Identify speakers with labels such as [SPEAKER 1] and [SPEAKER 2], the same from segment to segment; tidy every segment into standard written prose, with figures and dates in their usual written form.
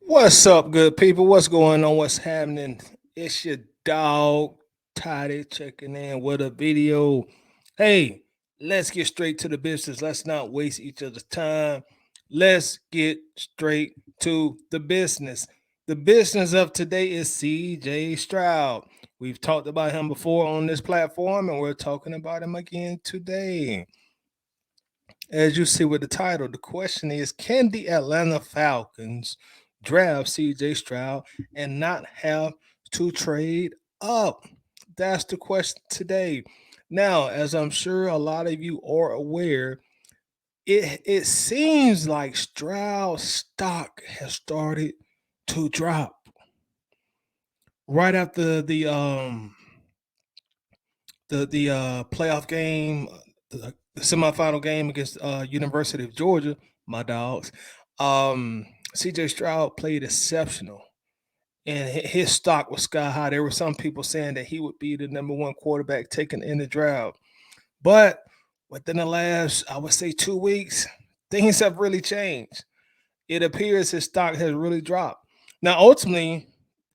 [SPEAKER 1] What's up, good people? What's going on? What's happening? It's your dog, Toddy, checking in with a video. Hey, let's get straight to the business. Let's not waste each other's time. Let's get straight to the business. The business of today is CJ Stroud. We've talked about him before on this platform, and we're talking about him again today. As you see with the title, the question is, can the Atlanta Falcons draft CJ Stroud and not have to trade up? That's the question today. Now, as I'm sure a lot of you are aware, it seems like Stroud stock has started to drop right after the playoff game, the semifinal game against University of Georgia, my dogs. Um, CJ Stroud played exceptional, and his stock was sky high. There were some people saying that he would be the number one quarterback taken in the draft, but within the last, I would say, 2 weeks, things have really changed. It appears his stock has really dropped. Now, ultimately,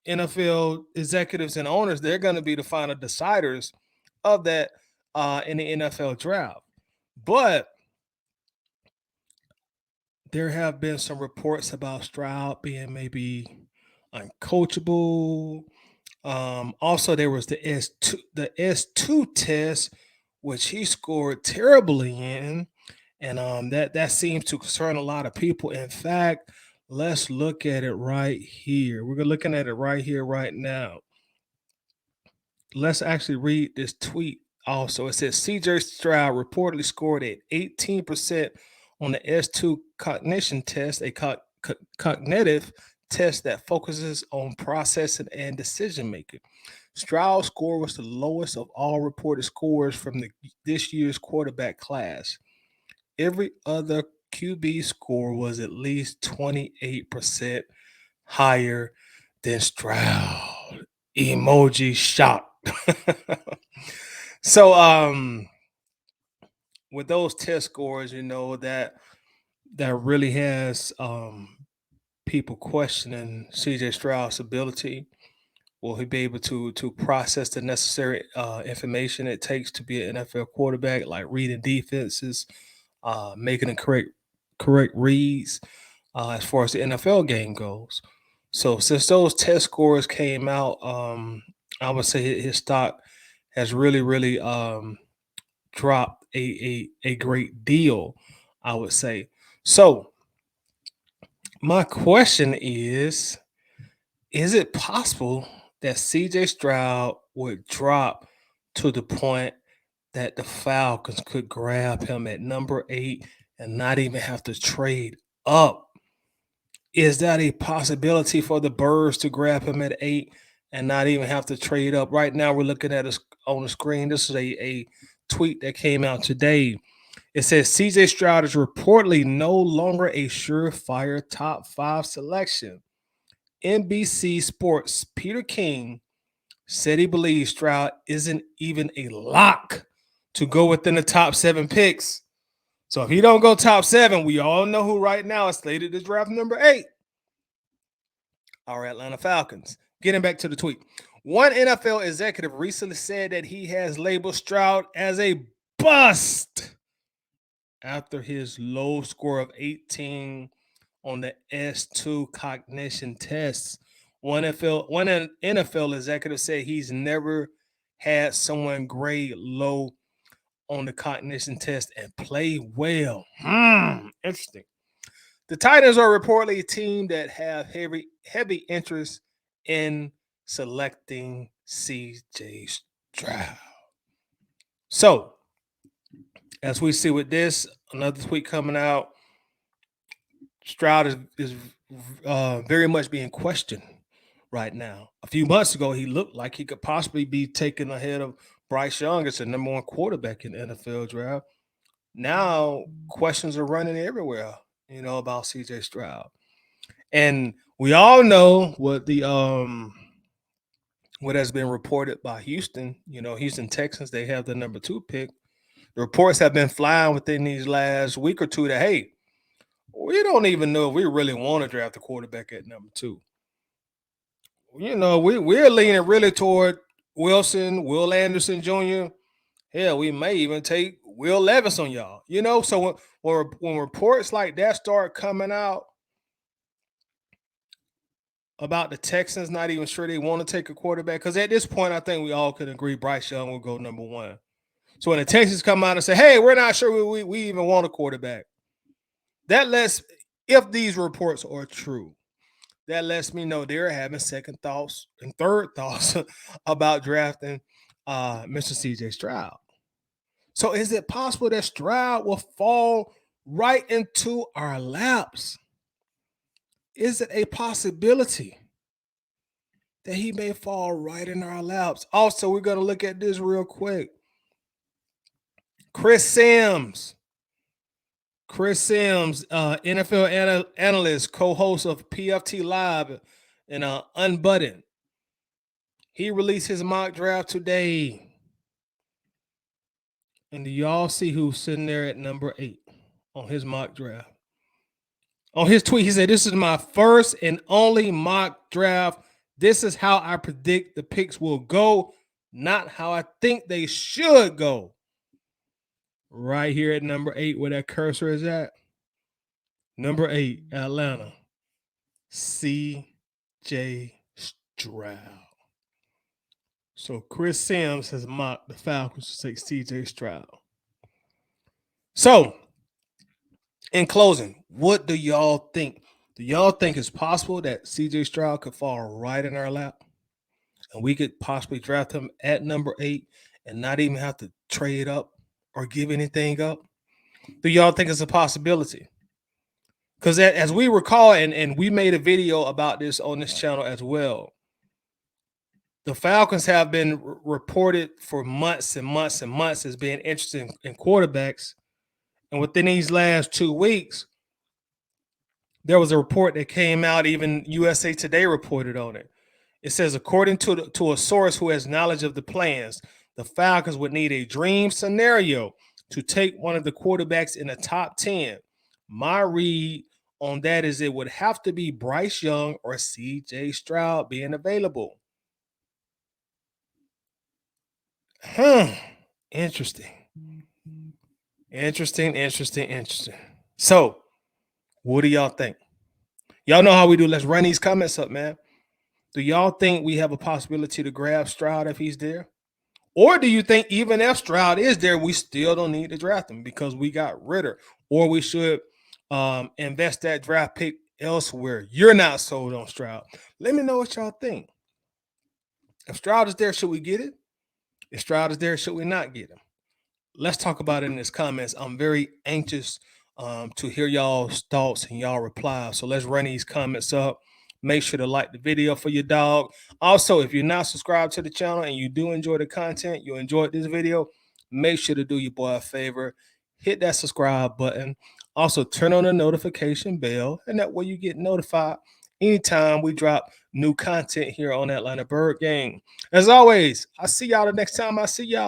[SPEAKER 1] NFL executives and owners, they're going to be the final deciders of that in the NFL draft. But there have been some reports about Stroud being maybe uncoachable. Also, there was the S2 test, which he scored terribly in, and that seems to concern a lot of people. In fact, let's look at it right here. We're looking at it right here, right now. Let's actually read this tweet also. It says CJ Stroud reportedly scored at 18% on the S2 cognition test, a cognitive test that focuses on processing and decision making. Stroud's score was the lowest of all reported scores from this year's quarterback class. Every other QB score was at least 28% higher than Stroud. Emoji shocked. So with those test scores, that really has people questioning CJ Stroud's ability. Will he be able to process the necessary information it takes to be an NFL quarterback, like reading defenses, making the correct reads as far as the NFL game goes? So since those test scores came out, I would say his stock has really dropped a great deal, I would say. So my question is it possible that CJ Stroud would drop to the point that the Falcons could grab him at number 8 and not even have to trade up? Is that a possibility for the Birds to grab him at 8 and not even have to trade up? Right now, we're looking at us on the screen. This is a tweet that came out today. It says CJ Stroud is reportedly no longer a surefire top 5 selection. NBC Sports' Peter King said he believes Stroud isn't even a lock to go within the top 7 picks. So if he don't go top 7, we all know who right now is slated to draft number 8. Our Atlanta Falcons. Getting back to the tweet. One NFL executive recently said that he has labeled Stroud as a bust after his low score of 18 on the S2 cognition tests. One NFL executive said he's never had someone grade low on the cognition test and play well. Interesting. The Titans are reportedly a team that have heavy interest in selecting CJ Stroud. So, as we see with this, another tweet coming out, Stroud is very much being questioned right now. A few months ago, he looked like he could possibly be taken ahead of Bryce Young as the number one quarterback in the NFL draft. Now, questions are running everywhere, about CJ Stroud. And we all know what has been reported by Houston. Houston Texans, they have the number 2 pick. The reports have been flying within these last week or two that, hey, We don't even know if we really want to draft a quarterback at number 2. We're leaning really toward Wilson, Will Anderson Jr. Hell, we may even take Will Levis on y'all. So when reports like that start coming out about the Texans not even sure they want to take a quarterback, because at this point I think we all can agree Bryce Young will go number 1. So when the Texans come out and say, "Hey, we're not sure we even want a quarterback," that lets, if these reports are true, that lets me know they're having second thoughts and third thoughts about drafting Mr. CJ Stroud. So is it possible that Stroud will fall right into our laps? Is it a possibility that he may fall right in our laps? Also, we're going to look at this real quick. Chris Sims, NFL analyst, co-host of PFT Live and Unbuttoned. He released his mock draft today. And do y'all see who's sitting there at number 8 on his mock draft? On his tweet, he said, "This is my first and only mock draft. This is how I predict the picks will go, not how I think they should go." Right here at number 8, where that cursor is at. Number 8, Atlanta, CJ Stroud. So Chris Sims has mocked the Falcons to take CJ Stroud. So, in closing, what do y'all think? Do y'all think it's possible that CJ Stroud could fall right in our lap and we could possibly draft him at number 8 and not even have to trade up or give anything up? Do y'all think it's a possibility? Because as we recall, and we made a video about this on this channel as well, the Falcons have been reported for months and months and months as being interested in quarterbacks. And within these last 2 weeks, there was a report that came out, even USA Today reported on it. It says, according to a source who has knowledge of the plans, the Falcons would need a dream scenario to take one of the quarterbacks in the top 10. My read on that is it would have to be Bryce Young or CJ Stroud being available. Interesting. So, what do y'all think? Y'all know how we do. Let's run these comments up, man. Do y'all think we have a possibility to grab Stroud if he's there? Or do you think even if Stroud is there, we still don't need to draft him because we got Ritter? Or we should invest that draft pick elsewhere? You're not sold on Stroud. Let me know what y'all think. If Stroud is there, should we get it? If Stroud is there, should we not get him? Let's talk about it in his comments. I'm very anxious to hear y'all's thoughts and y'all replies. So let's run these comments up. Make sure to like the video for your dog. Also, if you're not subscribed to the channel and you do enjoy the content, you enjoyed this video, make sure to do your boy a favor. Hit that subscribe button. Also, turn on the notification bell, and that way you get notified anytime we drop new content here on Atlanta Bird Gang. As always, I'll see y'all the next time I see y'all.